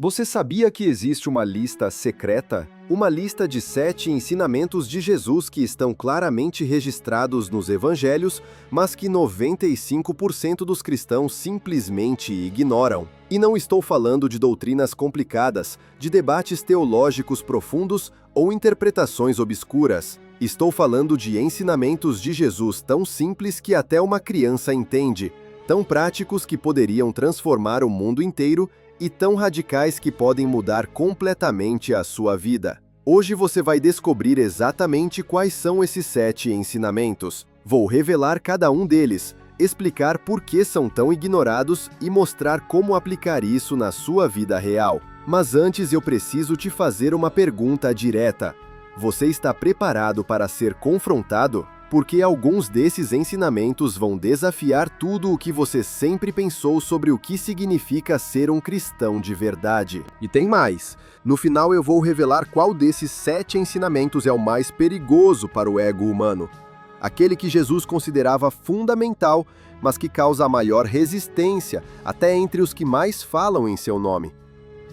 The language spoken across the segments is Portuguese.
Você sabia que existe uma lista secreta? Uma lista de 7 ensinamentos de Jesus que estão claramente registrados nos evangelhos, mas que 95% dos cristãos simplesmente ignoram. E não estou falando de doutrinas complicadas, de debates teológicos profundos ou interpretações obscuras. Estou falando de ensinamentos de Jesus tão simples que até uma criança entende, tão práticos que poderiam transformar o mundo inteiro e tão radicais que podem mudar completamente a sua vida. Hoje você vai descobrir exatamente quais são esses 7 ensinamentos. Vou revelar cada um deles, explicar por que são tão ignorados e mostrar como aplicar isso na sua vida real. Mas antes eu preciso te fazer uma pergunta direta. Você está preparado para ser confrontado? Porque alguns desses ensinamentos vão desafiar tudo o que você sempre pensou sobre o que significa ser um cristão de verdade. E tem mais. No final eu vou revelar qual desses 7 ensinamentos é o mais perigoso para o ego humano. Aquele que Jesus considerava fundamental, mas que causa a maior resistência, até entre os que mais falam em seu nome.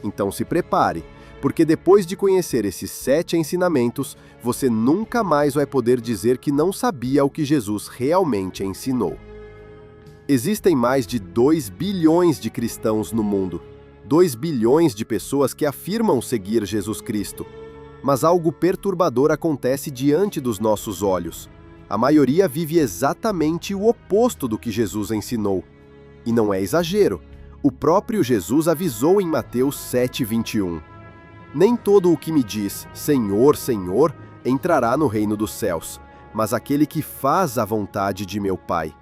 Então se prepare, porque depois de conhecer esses 7 ensinamentos, você nunca mais vai poder dizer que não sabia o que Jesus realmente ensinou. Existem mais de 2 bilhões de cristãos no mundo, 2 bilhões de pessoas que afirmam seguir Jesus Cristo. Mas algo perturbador acontece diante dos nossos olhos. A maioria vive exatamente o oposto do que Jesus ensinou. E não é exagero. O próprio Jesus avisou em Mateus 7:21. Nem todo o que me diz, Senhor, Senhor, entrará no reino dos céus, mas aquele que faz a vontade de meu Pai.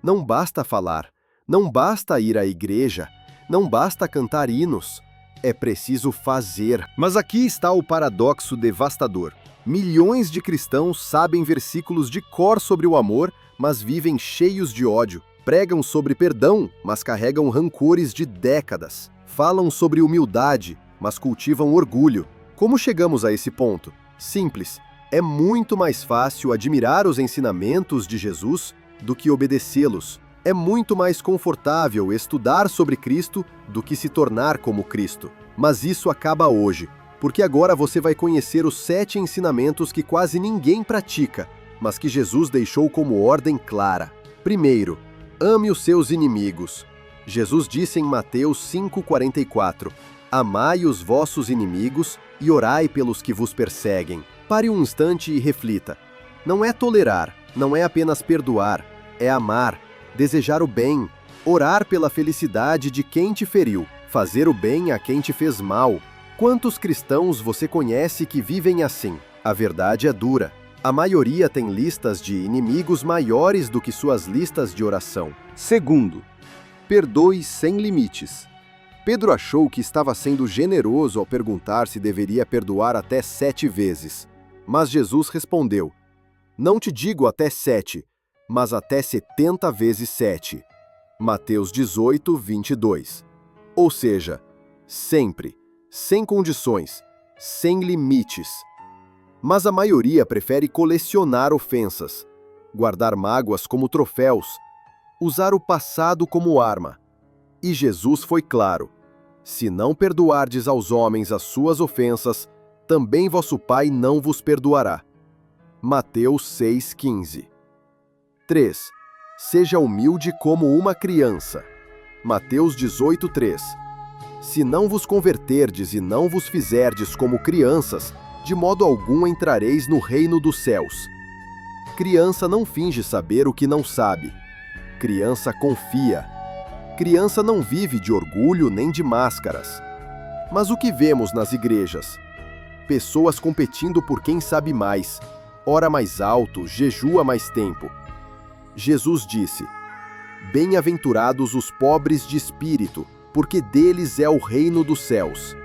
Não basta falar, não basta ir à igreja, não basta cantar hinos, é preciso fazer. Mas aqui está o paradoxo devastador. Milhões de cristãos sabem versículos de cor sobre o amor, mas vivem cheios de ódio. Pregam sobre perdão, mas carregam rancores de décadas. Falam sobre humildade, mas cultivam orgulho. Como chegamos a esse ponto? Simples. É muito mais fácil admirar os ensinamentos de Jesus do que obedecê-los. É muito mais confortável estudar sobre Cristo do que se tornar como Cristo. Mas isso acaba hoje, porque agora você vai conhecer os 7 ensinamentos que quase ninguém pratica, mas que Jesus deixou como ordem clara. Primeiro, ame os seus inimigos. Jesus disse em Mateus 5:44, amai os vossos inimigos e orai pelos que vos perseguem. Pare um instante e reflita. Não é tolerar, não é apenas perdoar, é amar, desejar o bem, orar pela felicidade de quem te feriu, fazer o bem a quem te fez mal. Quantos cristãos você conhece que vivem assim? A verdade é dura. A maioria tem listas de inimigos maiores do que suas listas de oração. Segundo, perdoe sem limites. Pedro achou que estava sendo generoso ao perguntar se deveria perdoar até 7 vezes. Mas Jesus respondeu, não te digo até 7, mas até 70 vezes 7. Mateus 18:22. Ou seja, sempre, sem condições, sem limites. Mas a maioria prefere colecionar ofensas, guardar mágoas como troféus, usar o passado como arma. E Jesus foi claro. Se não perdoardes aos homens as suas ofensas, também vosso Pai não vos perdoará. Mateus 6:15. 3. Seja humilde como uma criança. Mateus 18:3. Se não vos converterdes e não vos fizerdes como crianças, de modo algum entrareis no reino dos céus. Criança não finge saber o que não sabe. Criança confia. Criança não vive de orgulho nem de máscaras. Mas o que vemos nas igrejas? Pessoas competindo por quem sabe mais, ora mais alto, jejua mais tempo. Jesus disse, bem-aventurados os pobres de espírito, porque deles é o reino dos céus.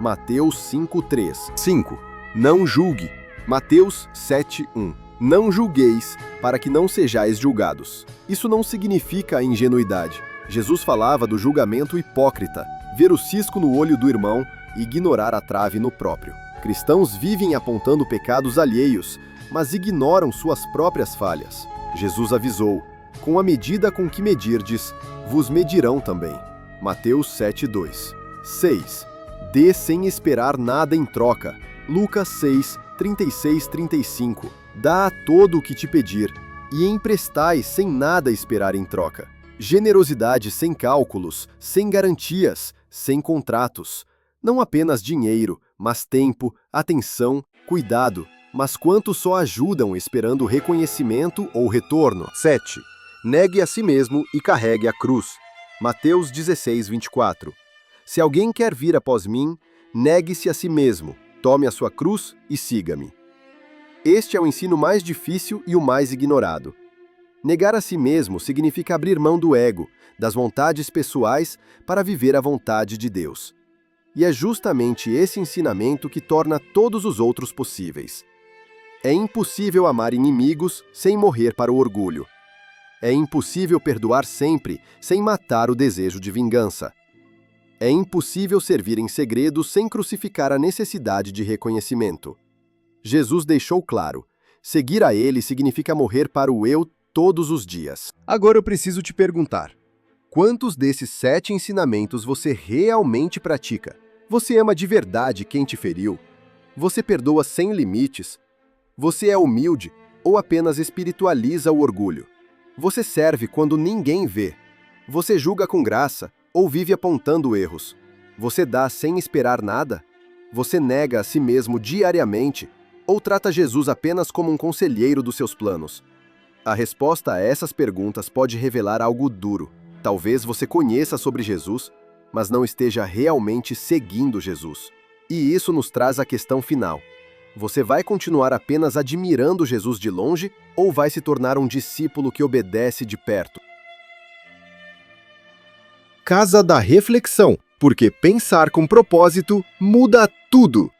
Mateus 5:3. 5. Não julgue. Mateus 7:1. Não julgueis, para que não sejais julgados. Isso não significa ingenuidade. Jesus falava do julgamento hipócrita, ver o cisco no olho do irmão e ignorar a trave no próprio. Cristãos vivem apontando pecados alheios, mas ignoram suas próprias falhas. Jesus avisou, com a medida com que medirdes, vos medirão também. Mateus 7:2. 6. Dê sem esperar nada em troca. Lucas 6, 36-35. Dá a todo o que te pedir, e emprestai sem nada esperar em troca. Generosidade sem cálculos, sem garantias, sem contratos. Não apenas dinheiro, mas tempo, atenção, cuidado. Mas quantos só ajudam esperando reconhecimento ou retorno? 7. Negue a si mesmo e carregue a cruz. Mateus 16, 24. Se alguém quer vir após mim, negue-se a si mesmo, tome a sua cruz e siga-me. Este é o ensino mais difícil e o mais ignorado. Negar a si mesmo significa abrir mão do ego, das vontades pessoais, para viver a vontade de Deus. E é justamente esse ensinamento que torna todos os outros possíveis. É impossível amar inimigos sem morrer para o orgulho. É impossível perdoar sempre sem matar o desejo de vingança. É impossível servir em segredo sem crucificar a necessidade de reconhecimento. Jesus deixou claro: seguir a Ele significa morrer para o eu todos os dias. Agora eu preciso te perguntar: quantos desses 7 ensinamentos você realmente pratica? Você ama de verdade quem te feriu? Você perdoa sem limites? Você é humilde ou apenas espiritualiza o orgulho? Você serve quando ninguém vê? Você julga com graça ou vive apontando erros? Você dá sem esperar nada? Você nega a si mesmo diariamente ou trata Jesus apenas como um conselheiro dos seus planos? A resposta a essas perguntas pode revelar algo duro. Talvez você conheça sobre Jesus, mas não esteja realmente seguindo Jesus. E isso nos traz à questão final. Você vai continuar apenas admirando Jesus de longe ou vai se tornar um discípulo que obedece de perto? Casa da Reflexão, porque pensar com propósito muda tudo.